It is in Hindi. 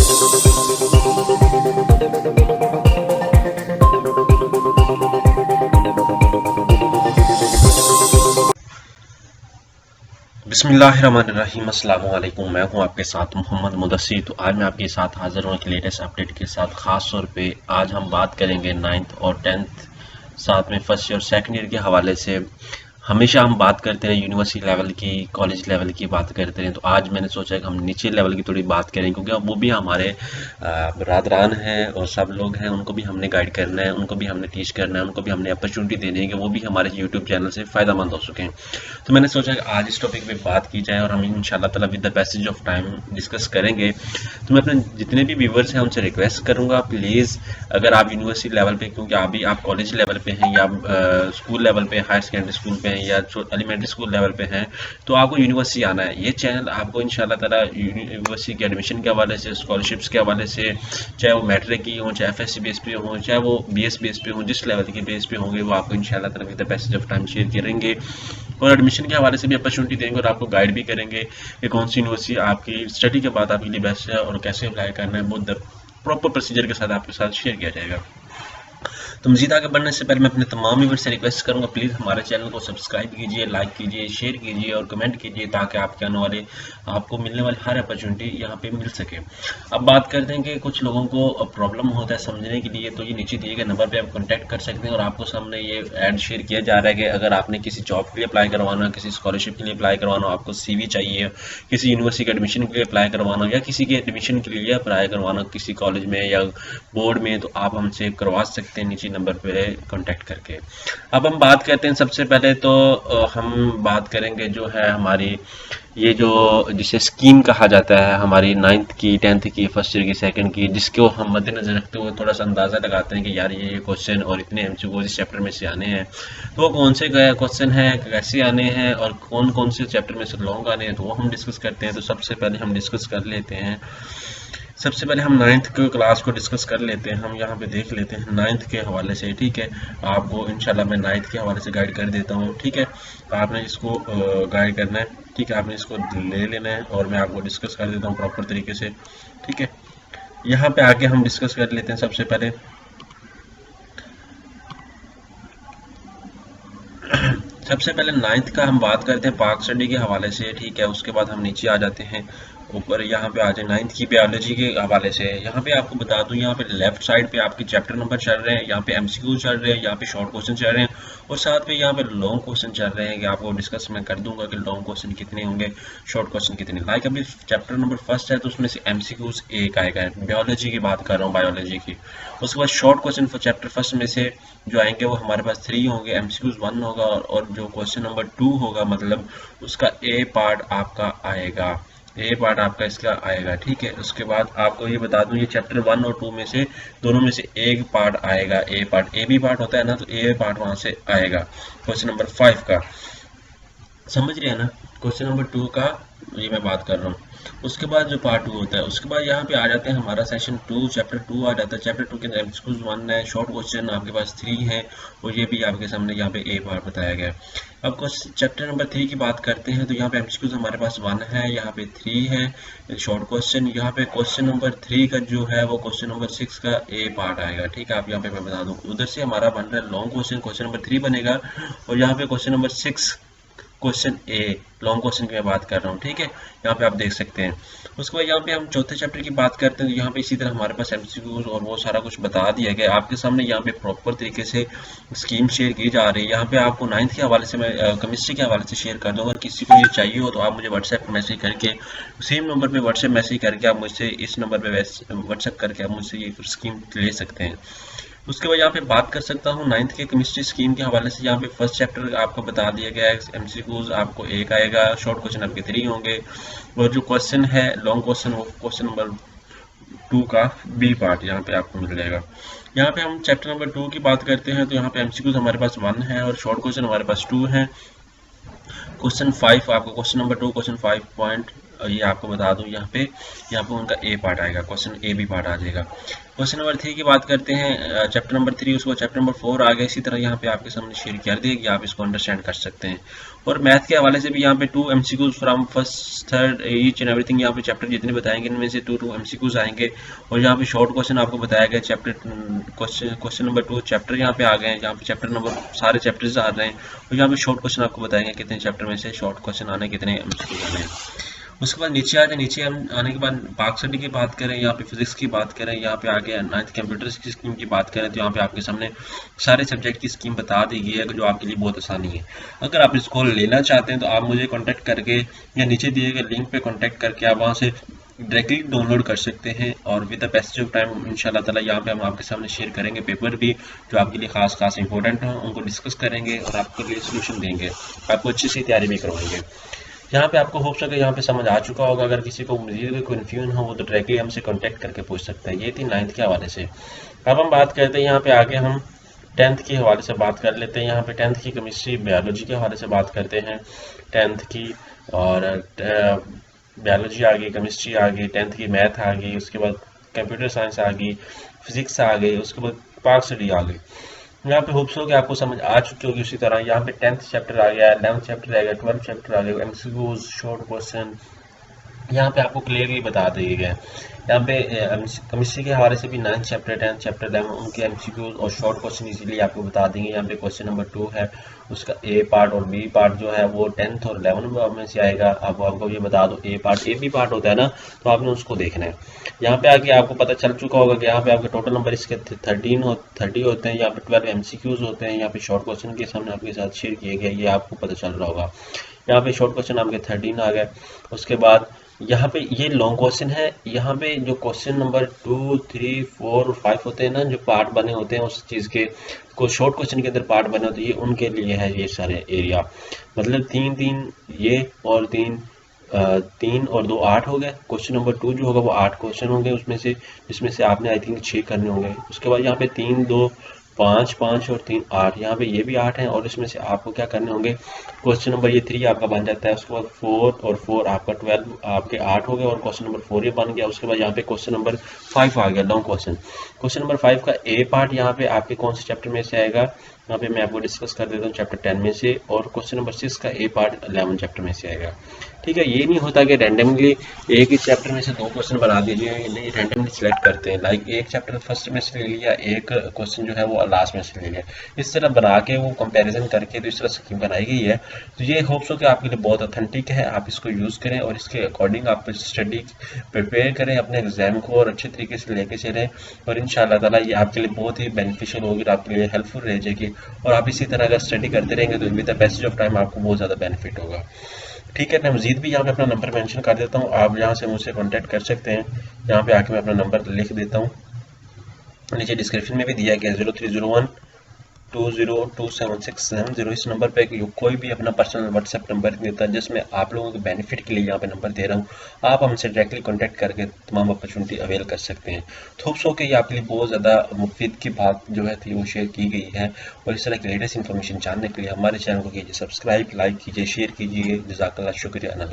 बिस्मिल्लाहिर्रहमानिर्रहीम, अस्सलामु अलैकुम। मैं हूं आपके साथ मोहम्मद मुदस्सिर। तो आज मैं आपके साथ हाजिर हूं एक लेटेस्ट अपडेट के साथ। ख़ास तौर पे आज हम बात करेंगे 9th और 10th, साथ में फर्स्ट ईयर और सेकंड ईयर के हवाले से। हमेशा हम बात करते हैं यूनिवर्सिटी लेवल की, कॉलेज लेवल की बात करते हैं, तो आज मैंने सोचा कि हम नीचे लेवल की थोड़ी बात करें, क्योंकि वो भी हमारे बरादरान हैं और सब लोग हैं, उनको भी हमने गाइड करना है, उनको भी हमने टीच करना है, उनको भी हमने अपॉर्चुनिटी देनी है कि वो भी हमारे यूट्यूब चैनल से फ़ायदामंद हो सकें। तो मैंने सोचा कि आज इस टॉपिक पे बात की जाए और हम इंशाल्लाह ताला with the passage of time discuss करेंगे। तो मैं अपने जितने भी व्यूवर्स हैं उनसे रिक्वेस्ट करूंगा, प्लीज़ अगर आप यूनिवर्सिटी लेवल पे, क्योंकि अभी आप कॉलेज लेवल पे हैं या स्कूल लेवल पे, हायर सेकेंडरी स्कूल पे हैं या एलिमेंट्री स्कूल लेवल पे हैं, तो आपको यूनिवर्सिटी आना है। ये चैनल आपको इंशाल्लाह ताला यूनिवर्सिटी के एडमिशन के हवाले से, स्कॉलरशिप्स के हवाले से, चाहे वो मैट्रिक की हो, चाहे FSC बेस पे हो, चाहे वो BS बेस पे हो, जिस लेवल के बेस पे होंगे वो आपको इंशाल्लाह ताला with the passage of time share करेंगे और एडमिशन के हवाले से भी अपॉर्चुनिटी देंगे और आपको गाइड भी करेंगे कि कौन सी यूनिवर्सिटी आपकी स्टडी के बाद आपके लिए बेस्ट है और कैसे अप्लाई करना है। बहुत प्रॉपर प्रोसीजर के साथ आपके साथ शेयर किया जाएगा। तो मज़ीद आगे बढ़ने से पहले मैं अपने तमाम व्यूअर्स से रिक्वेस्ट करूंगा, प्लीज़ हमारे चैनल को सब्सक्राइब कीजिए, लाइक कीजिए, शेयर कीजिए और कमेंट कीजिए, ताकि आपके आने वाले आपको मिलने वाली हर अपॉर्चुनिटी यहाँ पे मिल सके। अब बात करते हैं कि कुछ लोगों को प्रॉब्लम होता है समझने के लिए, तो ये नीचे दिए गए नंबर पर आप कॉन्टैक्ट कर सकते हैं और आपको सामने ये ऐड शेयर किया जा रहा है कि अगर आपने किसी जॉब के लिए अप्लाई करवाना, किसी स्कॉलरशिप के लिए अप्लाई करवाना, आपको CV चाहिए, किसी यूनिवर्सिटी के एडमिशन के लिए अप्लाई करवाना या किसी के एडमिशन के लिए अप्लाई करवाना किसी कॉलेज में या बोर्ड में, तो आप हमसे करवा सकते हैं नीचे नंबर पे कांटेक्ट करके। अब हम बात करते हैं, सबसे पहले तो हम बात करेंगे जो है हमारी ये जो जिसे स्कीम कहा जाता है, हमारी 9th की, 10th की, फर्स्ट ईयर की, सेकंड की, जिसको हम मद्देनजर रखते हुए थोड़ा सा अंदाज़ा लगाते हैं कि यार ये क्वेश्चन और इतने MCQ इस चैप्टर में से आने हैं, तो वो कौन से क्वेश्चन हैं, कैसे आने हैं और कौन कौन से चैप्टर में से लॉन्ग आने हैं, तो वो हम डिस्कस करते हैं। तो सबसे पहले हम डिस्कस कर लेते हैं, सबसे पहले हम 9th के क्लास को डिस्कस कर लेते हैं। हम यहाँ पे देख लेते हैं 9th के हवाले से, ठीक है। आपको इंशाल्लाह मैं 9th के हवाले से गाइड कर देता हूँ, ठीक है। आपने इसको गाइड करना है, ठीक है, आपने इसको ले लेना है और मैं आपको डिस्कस कर देता हूँ प्रॉपर तरीके से, ठीक है। यहाँ पे आके हम डिस्कस कर लेते हैं सबसे पहले सबसे पहले 9th का हम बात करते हैं पाक स्टडी के हवाले से, ठीक है। उसके बाद हम नीचे आ जाते हैं ऊपर, यहाँ पे आ जाए 9th की बायोलॉजी के हवाले से। यहाँ पे आपको बता दूं, यहाँ पे लेफ्ट साइड पे आपके चैप्टर नंबर चल रहे हैं, यहाँ पे MCQ चल रहे हैं, यहाँ पे शॉर्ट क्वेश्चन चल रहे हैं और साथ में यहाँ पे लॉन्ग क्वेश्चन चल रहे हैं कि आपको डिस्कस मैं कर दूंगा कि लॉन्ग क्वेश्चन कितने होंगे, शॉर्ट क्वेश्चन कितने। लाइक अभी चैप्टर नंबर फर्स्ट है तो उसमें से MCQs 1 आएगा, बायोलॉजी की बात कर रहा हूँ, बायोलॉजी की। उसके बाद short question for chapter first में से जो आएंगे वो हमारे पास 3 होंगे, MCQs 1 होगा और जो क्वेश्चन नंबर 2 होगा मतलब उसका A पार्ट आपका आएगा, A पार्ट आपका इसका आएगा, ठीक है। उसके बाद आपको ये बता दूं, ये चैप्टर 1 और 2 में से दोनों में से एक पार्ट आएगा, A part, A B part होता है ना, तो A पार्ट वहां से आएगा क्वेश्चन नंबर 5 का, समझ रहे हैं ना। क्वेश्चन नंबर 2 का ये मैं बात कर रहा हूँ। उसके बाद जो पार्ट 2 होता है, उसके बाद यहाँ पे आ जाते हैं हमारा सेशन 2, चैप्टर 2 आ जाता है। चैप्टर 2 के अंदर MCQs 1 है, शॉर्ट क्वेश्चन आपके पास 3 है और ये भी आपके सामने यहाँ पे A पार्ट बताया गया है। अब चैप्टर नंबर 3 की बात करते हैं, तो यहाँ पे MCQs हमारे पास 1 है, यहाँ पे 3 है शॉर्ट क्वेश्चन। यहाँ पे क्वेश्चन नंबर 3 का जो है वो क्वेश्चन नंबर 6 का A पार्ट आएगा, ठीक है। आप यहाँ पे मैं बता दूँ, उधर से हमारा बन रहा है लॉन्ग क्वेश्चन, क्वेश्चन नंबर 3 बनेगा और यहाँ पे question number 6 question A, long question की मैं बात कर रहा हूँ, ठीक है। यहाँ पे आप देख सकते हैं। उसके बाद यहाँ पे हम चौथे चैप्टर की बात करते हैं, तो यहाँ पे इसी तरह हमारे पास MCQs और वो सारा कुछ बता दिया गया आपके सामने। यहाँ पे प्रॉपर तरीके से स्कीम शेयर की जा रही है। यहाँ पे आपको 9th के हवाले से मैं केमिस्ट्री के हवाले से शेयर कर दूँ। अगर किसी को ये चाहिए हो तो आप मुझे व्हाट्सएप मैसेज करके, सेम नंबर पर व्हाट्सएप मैसेज करके आप मुझसे इस नंबर पर व्हाट्सएप करके आप मुझसे ये स्कीम ले सकते हैं। उसके बाद यहाँ पे बात कर सकता हूँ 9th के केमिस्ट्री स्कीम के हवाले से। यहाँ पे फर्स्ट चैप्टर आपको बता दिया गया है, MCQs आपको 1 आएगा, शॉर्ट क्वेश्चन आपके 3 होंगे और जो क्वेश्चन है लॉन्ग क्वेश्चन वो क्वेश्चन नंबर 2 का B पार्ट यहाँ पे आपको मिल जाएगा। यहाँ पे हम चैप्टर नंबर 2 की बात करते हैं, तो यहाँ पे MCQs हमारे पास 1 है और शॉर्ट क्वेश्चन हमारे पास 2 है। क्वेश्चन 5 आपको क्वेश्चन नंबर 2 क्वेश्चन 5 ये आपको बता दूं, यहाँ पे उनका ए पार्ट आएगा, क्वेश्चन ए बी पार्ट आ जाएगा। क्वेश्चन नंबर 3 की बात करते हैं, चैप्टर नंबर 3 उसको चैप्टर नंबर 4 आ गया। इसी तरह यहाँ पे आपके सामने शेयर कर दिया कि आप इसको अंडरस्टैंड कर सकते हैं। और मैथ के हवाले से भी यहाँ पे 2 MCQs from first third each and everything, यहाँ पे चैप्टर जितने बताएंगे इनमें से 2 MCQs आएंगे। और यहाँ पे शॉर्ट क्वेश्चन आपको बताया गया, चैप्टर क्वेश्चन नंबर 2 चैप्टर यहाँ पे आ गए हैं, यहाँ पे चैप्टर नंबर सारे चैप्टर्स आ रहे हैं। और यहाँ पे शॉर्ट क्वेश्चन आपको बताएंगे कितने चैप्टर में से शॉर्ट क्वेश्चन आने, कितने MCQs आने हैं। उसके बाद नीचे आ जाए, नीचे हम आने के बाद पार्क स्टडी की बात करें, यहाँ पे फिजिक्स की बात करें, यहाँ पे आगे 9th कंप्यूटर की स्कीम की बात करें, तो यहाँ पे आपके सामने सारे सब्जेक्ट की स्कीम बता दी गई है, जो आपके लिए बहुत आसानी है। अगर आप इसको लेना चाहते हैं तो आप मुझे कॉन्टैक्ट करके या नीचे दिए गए लिंक पे कॉन्टैक्ट करके आप वहाँ से डायरेक्टली डाउनलोड कर सकते हैं। और with the passage of time इंशाल्लाह ताला यहाँ पे हम आपके सामने शेयर करेंगे पेपर भी, जो आपके लिए खास इंपॉर्टेंट हो, उनको डिस्कस करेंगे और आपके लिए सोल्यूशन देंगे, आपको अच्छी सी तैयारी भी करवाएंगे। यहाँ पे आपको होप सके यहाँ पे समझ आ चुका होगा। अगर किसी को मजीद कोई कन्फ्यूजन हो वो तो डायरेक्टली हमसे कांटेक्ट करके पूछ सकता है। ये थी 9th के हवाले से। अब हम बात करते हैं यहाँ पे आगे, हम 10th के हवाले से बात कर लेते हैं। यहाँ पे 10th की केमिस्ट्री बायोलॉजी के हवाले से बात करते हैं 10th की। और बायोलॉजी आ गई, केमिस्ट्री आ गई, 10th की मैथ आ गई, उसके बाद कंप्यूटर साइंस आ गई, फिजिक्स आ गई, उसके बाद पार्क स्टडी आ गई। यहाँ पे होप्स हो कि आपको समझ आ चुकी होगी। उसी तरह यहाँ पे 10th चैप्टर आ गया, 11th चैप्टर आ गया, 12th चैप्टर आ गया, MCQs शॉर्ट क्वेश्चन यहाँ पे आपको क्लियरली बता दिए गए। यहाँ पे केमिस्ट्री के हवाले से भी 9th चैप्टर 10th चैप्टर 11 उनके MCQs और शॉर्ट क्वेश्चन इजीली आपको बता देंगे। यहाँ पे क्वेश्चन नंबर 2 है, उसका ए पार्ट और बी पार्ट जो है वो 10th और 11th में से आएगा। अब आपको ये बता दो, ए पार्ट ए बी पार्ट होता है ना, तो आपने उसको देखना है। यहाँ पे आके आपको पता चल चुका होगा कि यहाँ पे आपके टोटल नंबर इसके 30 होते हैं। यहाँ पे 12 MCQs होते हैं। यहाँ पे शॉर्ट क्वेश्चन के सामने आपके साथ शेयर किए गए, ये आपको पता चल रहा होगा। यहाँ पे शॉर्ट क्वेश्चन आपके 13 आ गए। उसके बाद यहाँ पे ये लॉन्ग क्वेश्चन है। यहाँ पे जो क्वेश्चन नंबर 2, 3, 4 और 5 होते हैं ना, जो पार्ट बने होते हैं उस चीज़ के, को शॉर्ट क्वेश्चन के अंदर पार्ट बने होते हैं, ये उनके लिए है ये सारे एरिया। मतलब 3 ये और 3 और 2 8 हो गए। क्वेश्चन नंबर 2 जो होगा वो 8 क्वेश्चन होंगे उसमें से, जिसमें से आपने आई थिंक 6 करने होंगे। उसके बाद यहाँ पे 3 2 5 5 और 3 8, यहाँ पे ये भी 8 हैं और इसमें से आपको क्या करने होंगे, क्वेश्चन नंबर ये 3 आपका बन जाता है। उसके बाद 4 और 4 आपका 12 आपके 8 हो गए और क्वेश्चन नंबर 4 ये बन गया। उसके बाद यहाँ पे क्वेश्चन नंबर 5 आ गया, लॉन्ग क्वेश्चन। क्वेश्चन नंबर 5 का ए पार्ट यहाँ पे आपके कौन से चैप्टर में से आएगा, यहाँ पे मैं आपको डिस्कस कर देता हूँ चैप्टर 10 में से। और क्वेश्चन नंबर 6 का ए पार्ट 11 चैप्टर में से आएगा। ठीक है, ये नहीं होता कि रैंडमली एक ही चैप्टर में से 2 क्वेश्चन बना दीजिए, नहीं, रैंडमली सिलेक्ट करते हैं। लाइक एक चैप्टर फर्स्ट में से ले लिया, एक क्वेश्चन जो है वो लास्ट में से ले लिया, इस तरह बना के वो कंपैरिजन करके तो इस तरह स्कीम बनाई गई है। तो ये होप्स हो कि आपके लिए बहुत ऑथेंटिक है, आप इसको यूज़ करें और इसके अकॉर्डिंग आप स्टडी प्रिपेयर करें अपने एग्जाम को और अच्छे तरीके से लेके चलें। और इंशाल्लाह ताला ये आपके लिए बहुत ही बेनिफिशियल होगी और आपके लिए हेल्पफुल रह जाएगी। और आप इसी तरह अगर स्टडी करते रहेंगे तो with the passage of time आपको बहुत ज़्यादा बेनिफिट होगा। ठीक है, मैं मजीद भी यहाँ पे अपना नंबर मेंशन कर देता हूँ, आप यहाँ से मुझसे कांटेक्ट कर सकते हैं। यहाँ पे आके मैं अपना नंबर लिख देता हूँ, नीचे डिस्क्रिप्शन में भी दिया गया 0301 202767। इस नंबर पे कोई भी अपना पर्सनल व्हाट्सएप नंबर देता है, जिसमें आप लोगों के बेनिफिट के लिए यहाँ पे नंबर दे रहा हूँ। आप हमसे डायरेक्टली कांटेक्ट करके तमाम अपॉर्चुनिटी अवेल कर सकते हैं। होप्स हो के ये आपके लिए बहुत ज़्यादा मुफीद की बात जो है थी वो शेयर की गई है। और इस तरह की लेटेस्ट इन्फॉर्मेशन जानने के लिए हमारे चैनल को कीजिए सब्सक्राइब, लाइक कीजिए, शेयर कीजिए। जज़ाकल्लाह, शुक्रिया।